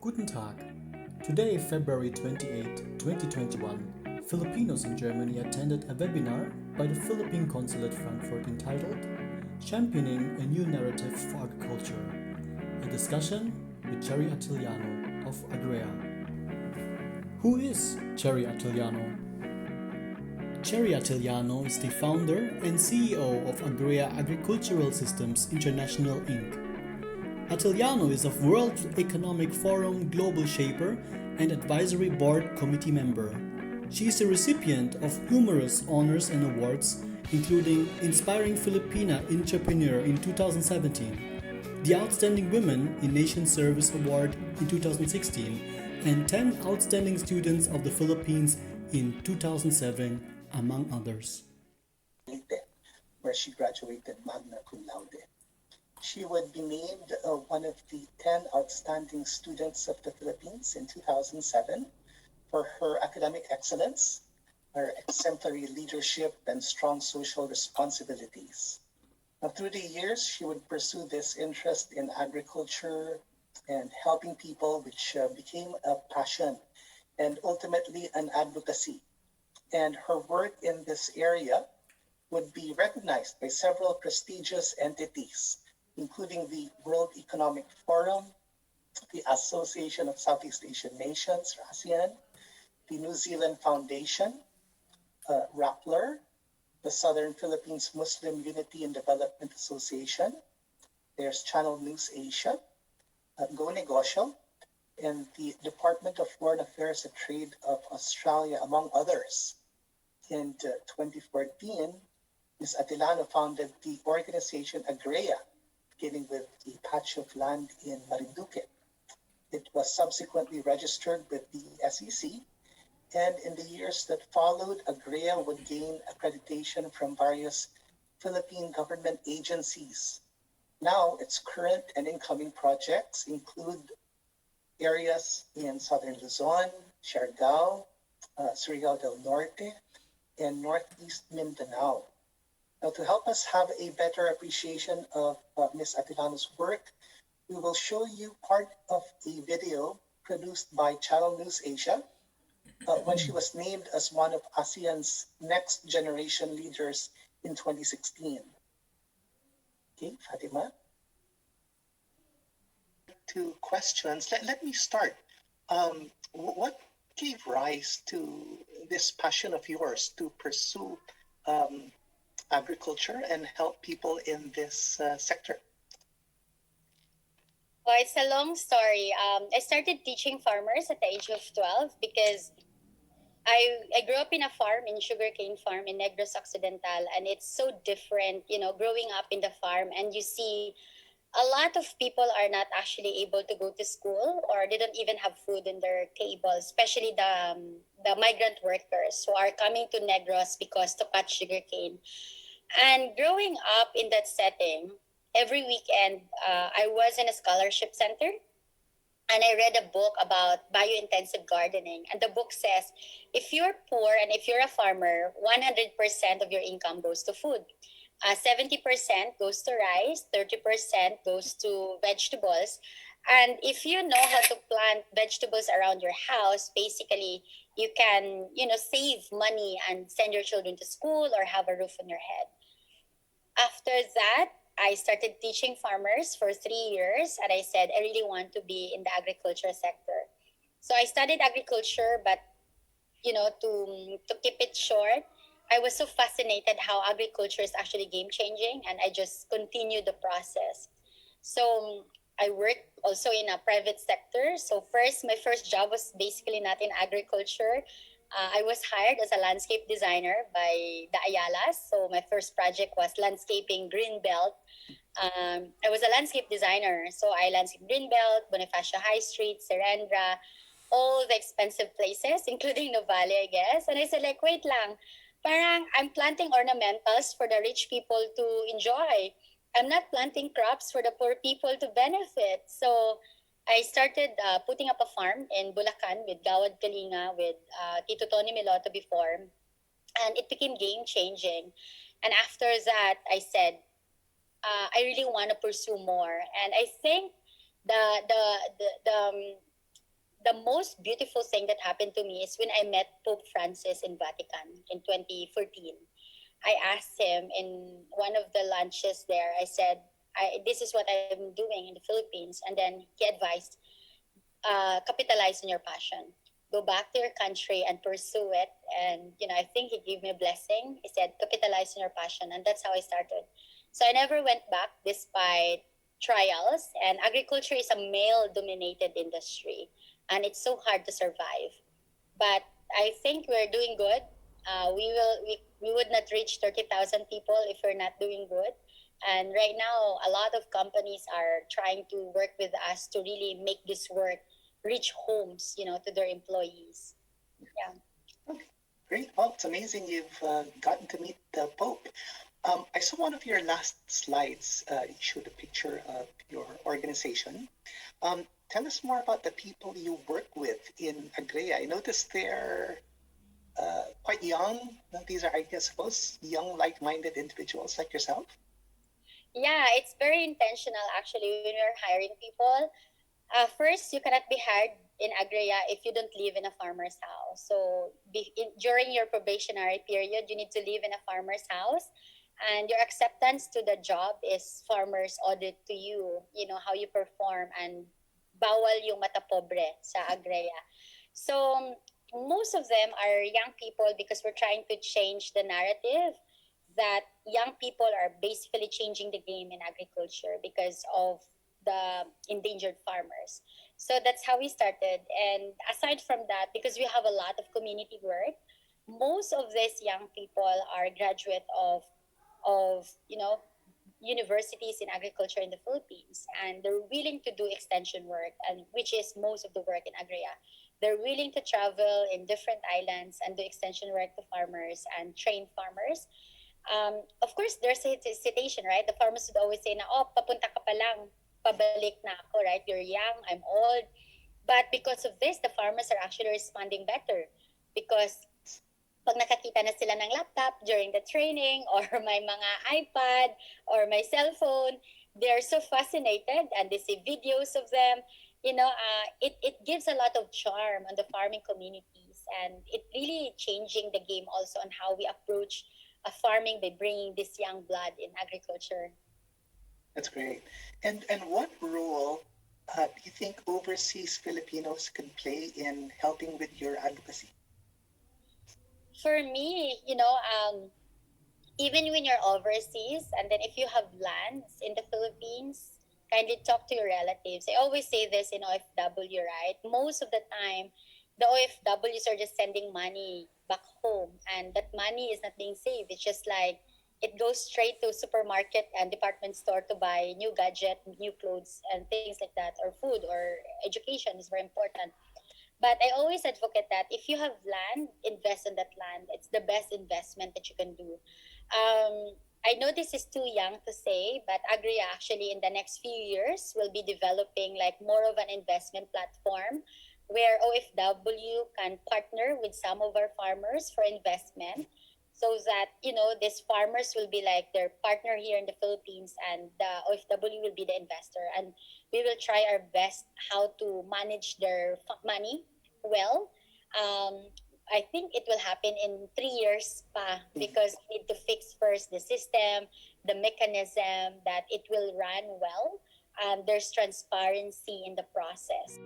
Guten Tag. Today, February 28, 2021, Filipinos in Germany attended a webinar by the Philippine Consulate Frankfurt entitled Championing a New Narrative for Agriculture, a discussion with Cherrie Atilano of AGREA. Who is Cherrie Atilano? Cherrie Atilano is the founder and CEO of AGREA Agricultural Systems International Inc. Atilano is of World Economic Forum Global Shaper and Advisory Board Committee member. She is a recipient of numerous honors and awards, including Inspiring Filipina Entrepreneur in 2017, the Outstanding Women in Nation Service Award in 2016, and 10 Outstanding Students of the Philippines in 2007, among others. Leyte, where she graduated Magna Cum Laude. She would be named one of the 10 outstanding students of the Philippines in 2007 for her academic excellence, her exemplary leadership, and strong social responsibilities. Now, through the years, she would pursue this interest in agriculture and helping people, which became a passion and ultimately an advocacy. And her work in this area would be recognized by several prestigious entities, including the World Economic Forum, the Association of Southeast Asian Nations, ASEAN, the New Zealand Foundation, Rappler, the Southern Philippines Muslim Unity and Development Association, there's Channel News Asia, Go Negosyo, and the Department of Foreign Affairs and Trade of Australia, among others. In 2014, Ms. Atilano founded the organization AGREA, beginning with a patch of land in Marinduque. It was subsequently registered with the SEC, and in the years that followed, AGREA would gain accreditation from various Philippine government agencies. Now, its current and incoming projects include areas in Southern Luzon, Siargao, Surigao del Norte, and Northeast Mindanao. Now, to help us have a better appreciation of Ms. Atilano's work, we will show you part of a video produced by Channel News Asia when she was named as one of ASEAN's next generation leaders in 2016. Okay, Fatima. Two questions. Let me start. What gave rise to this passion of yours to pursue agriculture and help people in this sector? Well, it's a long story. I started teaching farmers at the age of 12 because I grew up in a farm, in sugarcane farm in Negros Occidental, and it's so different, growing up in the farm, and you see a lot of people are not actually able to go to school, or they don't even have food in their table, especially the migrant workers who are coming to Negros because to cut sugarcane. And growing up in that setting, every weekend, I was in a scholarship center, and I read a book about biointensive gardening. And the book says, if you're poor and if you're a farmer, 100% of your income goes to food. 70% goes to rice, 30% goes to vegetables. And if you know how to plant vegetables around your house, basically you can, save money and send your children to school or have a roof on your head. After that, I started teaching farmers for 3 years, and I said, I really want to be in the agriculture sector. So I studied agriculture, but, to keep it short, I was so fascinated how agriculture is actually game-changing, and I just continued the process. So I worked also in a private sector. So my first job was basically not in agriculture. I was hired as a landscape designer by the Ayalas. So my first project was landscaping Greenbelt. I was a landscape designer. So I landscaped Greenbelt, Bonifacio High Street, Serendra, all the expensive places, including Novale, I guess. And I said, wait lang, parang I'm planting ornamentals for the rich people to enjoy. I'm not planting crops for the poor people to benefit. So I started putting up a farm in Bulacan with Gawad Kalinga, with Tito Tony Miloto before, and it became game-changing. And after that, I said, I really want to pursue more. And I think the the most beautiful thing that happened to me is when I met Pope Francis in Vatican in 2014. I asked him in one of the lunches there, I said, this is what I'm doing in the Philippines. And then he advised, capitalize on your passion. Go back to your country and pursue it. And, I think he gave me a blessing. He said, capitalize on your passion. And that's how I started. So I never went back despite trials. And agriculture is a male dominated industry. And it's so hard to survive. But I think we're doing good. We would not reach 30,000 people if we're not doing good. And right now, a lot of companies are trying to work with us to really make this work reach homes, to their employees. Yeah. Okay, great. Well, it's amazing you've gotten to meet the Pope. I saw one of your last slides. You showed a picture of your organization. Tell us more about the people you work with in AGREA. I noticed they're quite young. These are, I suppose, young, like-minded individuals like yourself. Yeah, it's very intentional actually when we're hiring people. First, you cannot be hired in AGREA if you don't live in a farmer's house. So during your probationary period, you need to live in a farmer's house. And your acceptance to the job is farmer's audit to you, how you perform, and bawal yung mata pobre sa AGREA. So most of them are young people because we're trying to change the narrative that young people are basically changing the game in agriculture because of the endangered farmers. So that's how we started. And aside from that, because we have a lot of community work, most of these young people are graduate of universities in agriculture in the Philippines, and they're willing to do extension work, and which is most of the work in AGREA. They're willing to travel in different islands and do extension work to farmers and train farmers. Of course, there's a hesitation, right? The farmers would always say na, oh, papunta ka pa lang, pabalik na ako, right? You're young, I'm old. But because of this, the farmers are actually responding better because pag nakakita na sila ng laptop during the training or may mga iPad or my cell phone, they're so fascinated and they see videos of them. It gives a lot of charm on the farming communities, and it really changing the game also on how we approach farming by bringing this young blood in agriculture. That's great. And what role do you think overseas Filipinos can play in helping with your advocacy? For me, even when you're overseas, and then if you have lands in the Philippines, kindly talk to your relatives. I always say this in OFW, right? Most of the time, the OFWs are just sending money back home, and that money is not being saved. It's just like it goes straight to supermarket and department store to buy new gadget, new clothes, and things like that, or food, or education is very important. But I always advocate that if you have land, invest in that land. It's the best investment that you can do. I know this is too young to say, but AGREA actually in the next few years will be developing like more of an investment platform where OFW can partner with some of our farmers for investment so that, these farmers will be like their partner here in the Philippines, and the OFW will be the investor. And we will try our best how to manage their money well. I think it will happen in 3 years pa because we need to fix first the system, the mechanism that it will run well, and there's transparency in the process.